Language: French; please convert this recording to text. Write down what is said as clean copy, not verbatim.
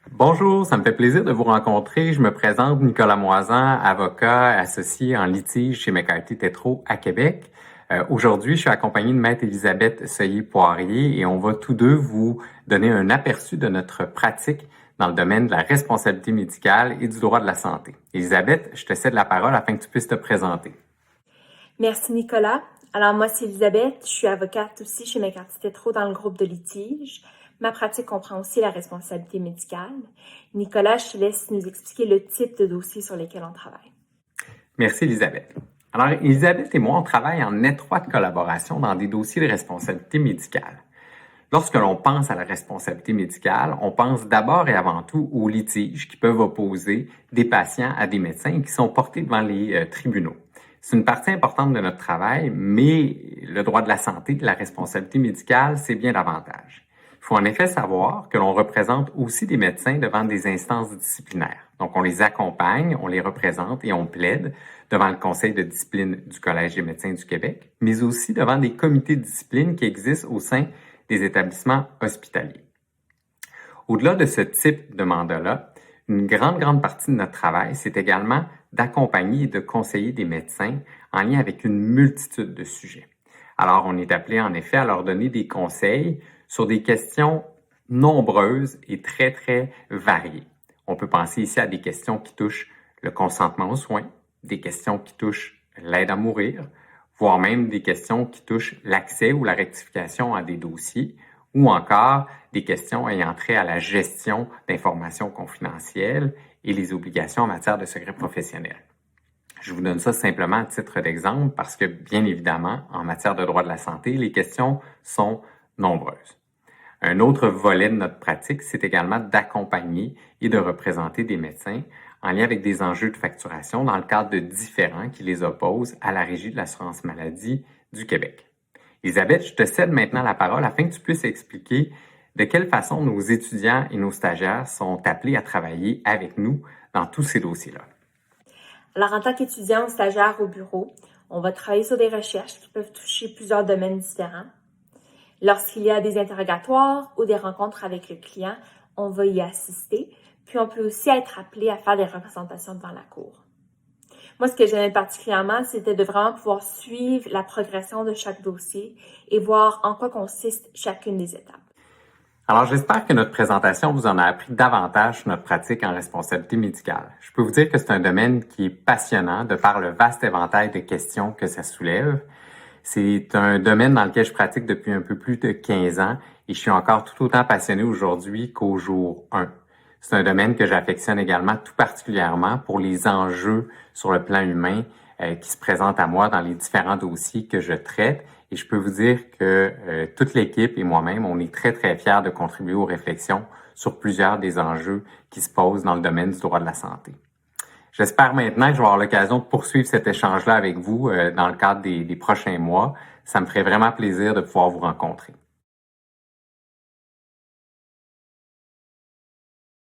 Bonjour, ça me fait plaisir de vous rencontrer. Je me présente Nicolas Moisan, avocat associé en litige chez McCarthy Tétrault à Québec. Aujourd'hui, je suis accompagné de Maître Élisabeth Soyer-Poirier et on va tous deux vous donner un aperçu de notre pratique dans le domaine de la responsabilité médicale et du droit de la santé. Élisabeth, je te cède la parole afin que tu puisses te présenter. Merci Nicolas. Alors moi c'est Elisabeth, je suis avocate aussi chez McCarthy Tétrault dans le groupe de litige. Ma pratique comprend aussi la responsabilité médicale. Nicolas, je te laisse nous expliquer le type de dossier sur lesquels on travaille. Merci Elisabeth. Alors Elisabeth et moi, on travaille en étroite collaboration dans des dossiers de responsabilité médicale. Lorsque l'on pense à la responsabilité médicale, on pense d'abord et avant tout aux litiges qui peuvent opposer des patients à des médecins et qui sont portés devant les tribunaux. C'est une partie importante de notre travail, mais le droit de la santé, de la responsabilité médicale, c'est bien davantage. Il faut en effet savoir que l'on représente aussi des médecins devant des instances disciplinaires. Donc, on les accompagne, on les représente et on plaide devant le Conseil de discipline du Collège des médecins du Québec, mais aussi devant des comités de discipline qui existent au sein des établissements hospitaliers. Au-delà de ce type de mandat-là, une grande partie de notre travail, c'est également d'accompagner et de conseiller des médecins en lien avec une multitude de sujets. Alors, on est appelé en effet à leur donner des conseils sur des questions nombreuses et très variées. On peut penser ici à des questions qui touchent le consentement aux soins, des questions qui touchent l'aide à mourir, voire même des questions qui touchent l'accès ou la rectification à des dossiers, ou encore des questions ayant trait à la gestion d'informations confidentielles et les obligations en matière de secret professionnel. Je vous donne ça simplement à titre d'exemple parce que, bien évidemment, en matière de droit de la santé, les questions sont nombreuses. Un autre volet de notre pratique, c'est également d'accompagner et de représenter des médecins en lien avec des enjeux de facturation dans le cadre de différends qui les opposent à la Régie de l'assurance maladie du Québec. Elisabeth, je te cède maintenant la parole afin que tu puisses expliquer de quelle façon nos étudiants et nos stagiaires sont appelés à travailler avec nous dans tous ces dossiers-là. Alors en tant qu'étudiant ou stagiaire au bureau, on va travailler sur des recherches qui peuvent toucher plusieurs domaines différents. Lorsqu'il y a des interrogatoires ou des rencontres avec le client, on va y assister, puis on peut aussi être appelé à faire des représentations devant la cour. Moi, ce que j'aimais particulièrement, c'était de vraiment pouvoir suivre la progression de chaque dossier et voir en quoi consiste chacune des étapes. Alors, j'espère que notre présentation vous en a appris davantage sur notre pratique en responsabilité médicale. Je peux vous dire que c'est un domaine qui est passionnant de par le vaste éventail de questions que ça soulève. C'est un domaine dans lequel je pratique depuis un peu plus de 15 ans et je suis encore tout autant passionné aujourd'hui qu'au jour 1. C'est un domaine que j'affectionne également tout particulièrement pour les enjeux sur le plan humain qui se présentent à moi dans les différents dossiers que je traite. Et je peux vous dire que toute l'équipe et moi-même, on est très fiers de contribuer aux réflexions sur plusieurs des enjeux qui se posent dans le domaine du droit de la santé. J'espère maintenant que je vais avoir l'occasion de poursuivre cet échange-là avec vous dans le cadre des prochains mois. Ça me ferait vraiment plaisir de pouvoir vous rencontrer.